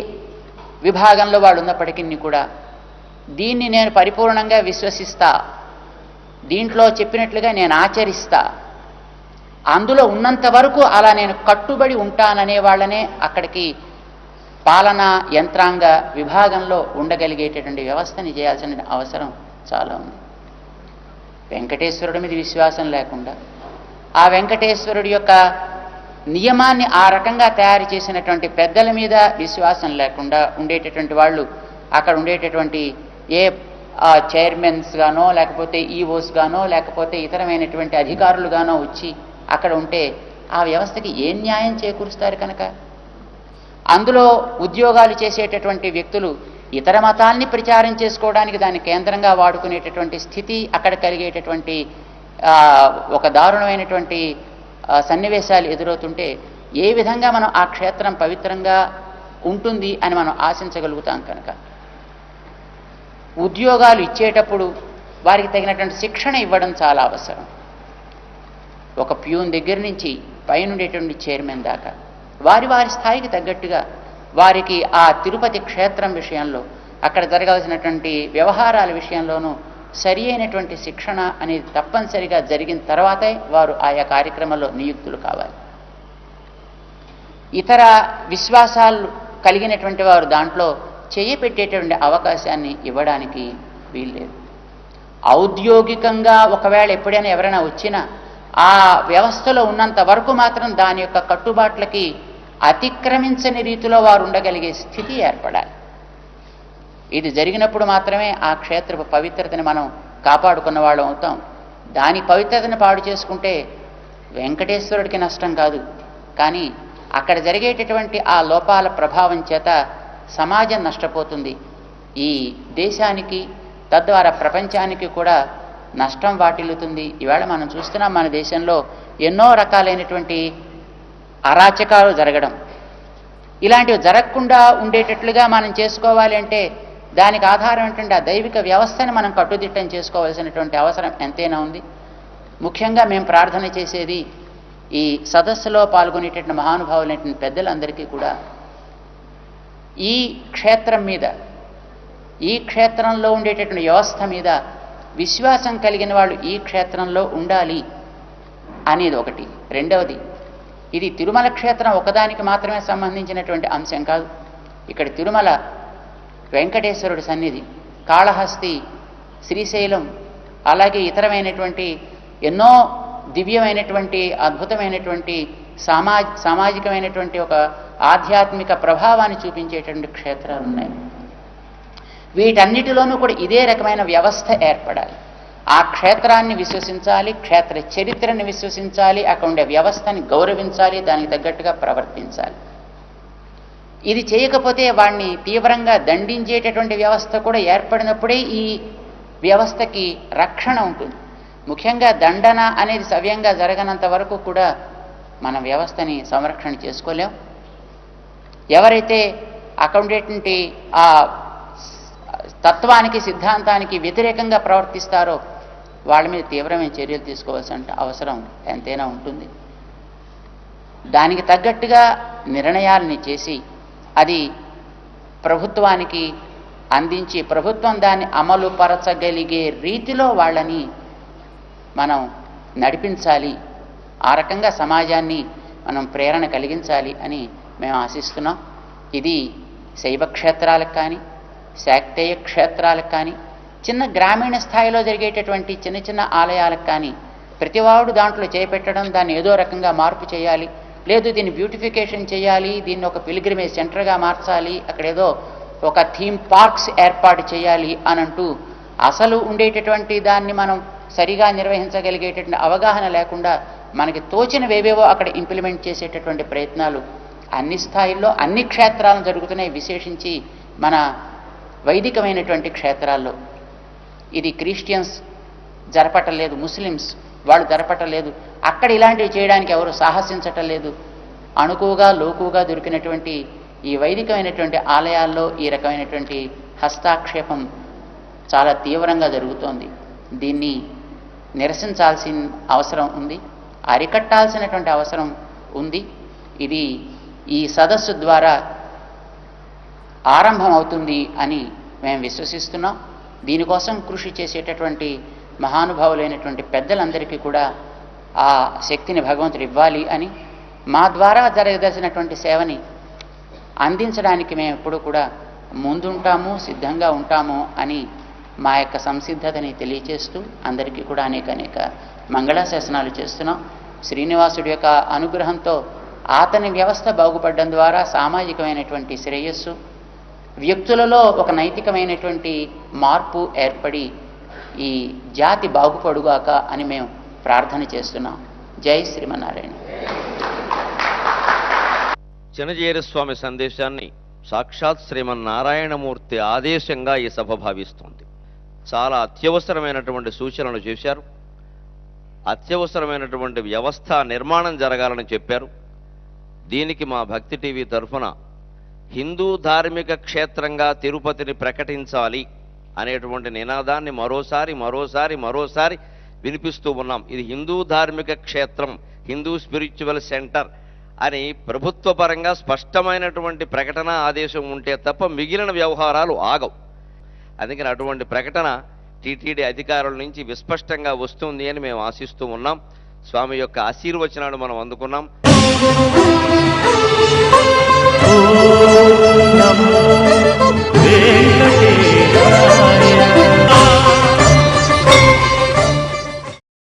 విభాగంలో వాళ్ళు ఉన్నప్పటికీ కూడా దీన్ని నేను పరిపూర్ణంగా విశ్వసిస్తా, దీంట్లో చెప్పినట్లుగా నేను ఆచరిస్తా, అందులో ఉన్నంత వరకు అలా నేను కట్టుబడి ఉంటాననే వాళ్ళనే అక్కడికి పాలనా యంత్రాంగ విభాగంలో ఉండగలిగేటటువంటి వ్యవస్థని చేయాల్సిన అవసరం చాలా ఉంది. వెంకటేశ్వరుడి మీద విశ్వాసం లేకుండా, ఆ వెంకటేశ్వరుడి యొక్క నియమాన్ని ఆ రకంగా తయారు చేసినటువంటి పెద్దల మీద విశ్వాసం లేకుండా ఉండేటటువంటి వాళ్ళు, అక్కడ ఉండేటటువంటి ఏ చైర్మన్స్ గానో లేకపోతే ఈఓస్ గానో లేకపోతే ఇతరమైనటువంటి అధికారులుగానో వచ్చి అక్కడ ఉంటే ఆ వ్యవస్థకి ఏం న్యాయం చేకూరుస్తారు కనుక? అందులో ఉద్యోగాలు చేసేటటువంటి వ్యక్తులు ఇతర మతాల్ని ప్రచారం చేసుకోవడానికి దాన్ని కేంద్రంగా వాడుకునేటటువంటి స్థితి అక్కడ కలిగేటటువంటి ఒక దారుణమైనటువంటి సన్నివేశాలు ఎదురవుతుంటే ఏ విధంగా మనం ఆ క్షేత్రం పవిత్రంగా ఉంటుంది అని మనం ఆశించగలుగుతాం కనుక ఉద్యోగాలు ఇచ్చేటప్పుడు వారికి తగినటువంటి శిక్షణ ఇవ్వడం చాలా అవసరం. ఒక ప్యూన్ దగ్గర నుంచి పైనుండేటువంటి చైర్మన్ దాకా వారి స్థాయికి తగ్గట్టుగా వారికి ఆ తిరుపతి క్షేత్రం విషయంలో అక్కడ జరగాల్సినటువంటి వ్యవహారాల విషయంలోనూ సరి అయినటువంటి శిక్షణ అనేది తప్పనిసరిగా జరిగిన తర్వాతే వారు ఆయా కార్యక్రమంలో నియుక్తులు కావాలి. ఇతర విశ్వాసాలు కలిగినటువంటి వారు దాంట్లో చేయపెట్టేటువంటి అవకాశాన్ని ఇవ్వడానికి వీల్లేదు. ఔద్యోగికంగా ఒకవేళ ఎప్పుడైనా ఎవరైనా వచ్చినా ఆ వ్యవస్థలో ఉన్నంత వరకు మాత్రం దాని యొక్క కట్టుబాట్లకి అతిక్రమించని రీతిలో వారు ఉండగలిగే స్థితి ఏర్పడాలి. ఇది జరిగినప్పుడు మాత్రమే ఆ క్షేత్రపు పవిత్రతని మనం కాపాడుకున్న వాళ్ళం అవుతాం. దాని పవిత్రతను పాడు చేసుకుంటే వెంకటేశ్వరుడికి నష్టం కాదు, కానీ అక్కడ జరిగేటటువంటి ఆ లోపాల ప్రభావం చేత సమాజం నష్టపోతుంది. ఈ దేశానికి తద్వారా ప్రపంచానికి కూడా నష్టం వాటిల్లుతుంది. ఇవాళ మనం చూస్తున్నాం మన దేశంలో ఎన్నో రకాలైనటువంటి అరాచకాలు జరగడం. ఇలాంటివి జరగకుండా ఉండేటట్లుగా మనం చేసుకోవాలి అంటే దానికి ఆధారం ఏంటంటే ఆ దైవిక వ్యవస్థని మనం కట్టుదిట్టం చేసుకోవాల్సినటువంటి అవసరం ఎంతైనా ఉంది. ముఖ్యంగా మేము ప్రార్థన చేసేది ఈ సదస్సులో పాల్గొనేటటువంటి మహానుభావులైనటువంటి పెద్దలందరికీ కూడా ఈ క్షేత్రం మీద, ఈ క్షేత్రంలో ఉండేటటువంటి వ్యవస్థ మీద విశ్వాసం కలిగిన వాళ్ళు ఈ క్షేత్రంలో ఉండాలి అనేది ఒకటి. రెండవది, ఇది తిరుమల క్షేత్రం ఒకదానికి మాత్రమే సంబంధించినటువంటి అంశం కాదు. ఇక్కడ తిరుమల వెంకటేశ్వరుడి సన్నిధి, కాళహస్తి, శ్రీశైలం, అలాగే ఇతరమైనటువంటి ఎన్నో దివ్యమైనటువంటి అద్భుతమైనటువంటి సామాజికమైనటువంటి ఒక ఆధ్యాత్మిక ప్రభావాన్ని చూపించేటువంటి క్షేత్రాలు ఉన్నాయి. వీటన్నిటిలోనూ కూడా ఇదే రకమైన వ్యవస్థ ఏర్పడాలి. ఆ క్షేత్రాన్ని విశ్వసించాలి, క్షేత్ర చరిత్రని విశ్వసించాలి, అక్కడ ఉండే వ్యవస్థని గౌరవించాలి, దానికి తగ్గట్టుగా ప్రవర్తించాలి. ఇది చేయకపోతే వాడిని తీవ్రంగా దండించేటటువంటి వ్యవస్థ కూడా ఏర్పడినప్పుడే ఈ వ్యవస్థకి రక్షణ ఉంటుంది. ముఖ్యంగా దండన అనేది సవ్యంగా జరగనంత వరకు కూడా మన వ్యవస్థని సంరక్షణ చేసుకోలేం. ఎవరైతే అక్కడ ఉండేటువంటి ఆ తత్వానికి, సిద్ధాంతానికి వ్యతిరేకంగా ప్రవర్తిస్తారో వాళ్ళ మీద తీవ్రమైన చర్యలు తీసుకోవాల్సిన అవసరం ఎంతైనా ఉంటుంది. దానికి తగ్గట్టుగా నిర్ణయాలని చేసి అది ప్రభుత్వానికి అందించి ప్రభుత్వం దాన్ని అమలు పరచగలిగే రీతిలో వాళ్ళని మనం నడిపించాలి. ఆ రకంగా సమాజాన్ని మనం ప్రేరణ కలిగించాలి అని మేము ఆశిస్తున్నాం. ఇది శైవ క్షేత్రాలకు కానీ, శాక్తేయ క్షేత్రాలకు కానీ, చిన్న గ్రామీణ స్థాయిలో జరిగేటటువంటి చిన్న చిన్న ఆలయాలకు కానీ ప్రతివాడు దాంట్లో చేపెట్టడం, దాన్ని ఏదో రకంగా మార్పు చేయాలి, లేదు దీన్ని బ్యూటిఫికేషన్ చేయాలి, దీన్ని ఒక పిల్గ్రిమేజ్ సెంటర్గా మార్చాలి, అక్కడ ఏదో ఒక థీమ్ పార్క్స్ ఏర్పాటు చేయాలి అని అంటూ అసలు ఉండేటటువంటి దాన్ని మనం సరిగా నిర్వహించగలిగేటటువంటి అవగాహన లేకుండా మనకి తోచినవేవేవో అక్కడ ఇంప్లిమెంట్ చేసేటటువంటి ప్రయత్నాలు అన్ని స్థాయిల్లో అన్ని క్షేత్రాలను జరుగుతున్నాయి. విశేషించి మన వైదికమైనటువంటి క్షేత్రాల్లో ఇది క్రిస్టియన్స్ జరపటం లేదు, ముస్లిమ్స్ వాళ్ళు జరపటం లేదు. అక్కడ ఇలాంటివి చేయడానికి ఎవరు సాహసించటం లేదు. అణుకుగా లోకుగా దొరికినటువంటి ఈ వైదికమైనటువంటి ఆలయాల్లో ఈ రకమైనటువంటి హస్తాక్షేపం చాలా తీవ్రంగా జరుగుతోంది. దీన్ని నిరసించాల్సిన అవసరం ఉంది, అరికట్టాల్సినటువంటి అవసరం ఉంది. ఇది ఈ సదస్సు ద్వారా ఆరంభం అవుతుంది అని మేము విశ్వసిస్తున్నాం. దీనికోసం కృషి చేసేటటువంటి మహానుభావులైనటువంటి పెద్దలందరికీ కూడా ఆ శక్తిని భగవంతుడు ఇవ్వాలి అని, మా ద్వారా జరగదలసినటువంటి సేవని అందించడానికి మేము ఎప్పుడూ కూడా ముందుంటాము, సిద్ధంగా ఉంటాము అని మా యొక్క సంసిద్ధతని తెలియచేస్తూ అందరికీ కూడా అనేక మంగళాశాసనాలు చేస్తున్నాం. శ్రీనివాసుడి యొక్క అనుగ్రహంతో అతని వ్యవస్థ బాగుపడడం ద్వారా సామాజికమైనటువంటి శ్రేయస్సు, వ్యక్తులలో ఒక నైతికమైనటువంటి మార్పు ఏర్పడి ఈ జాతి బాగుపడుగాక అని మేము ప్రార్థన చేస్తున్నాం. జై శ్రీమన్నారాయణ. చినజీయర స్వామి సందేశాన్ని సాక్షాత్ శ్రీమన్నారాయణమూర్తి ఆదేశంగా ఈ సభ భావిస్తోంది. చాలా అత్యవసరమైనటువంటి సూచనలు చేశారు. అత్యవసరమైనటువంటి వ్యవస్థ నిర్మాణం జరగాలని చెప్పారు. దీనికి మా భక్తి టీవీ తరఫున హిందూ ధార్మిక క్షేత్రంగా తిరుపతిని ప్రకటించాలి అనేటువంటి నినాదాన్ని మరోసారి వినిపిస్తూ ఉన్నాం. ఇది హిందూ ధార్మిక క్షేత్రం, హిందూ స్పిరిచువల్ సెంటర్ అని ప్రభుత్వపరంగా స్పష్టమైనటువంటి ప్రకటన ఆదేశం ఉంటే తప్ప మిగిలిన వ్యవహారాలు ఆగవు. అందుకని అటువంటి ప్రకటన టీటీడీ అధికారుల నుంచి విస్పష్టంగా వస్తుంది అని మేము ఆశిస్తూ ఉన్నాం. స్వామి యొక్క ఆశీర్వచనాలు మనం అందుకున్నాం. ఓం నమో వెంకటేశాయ.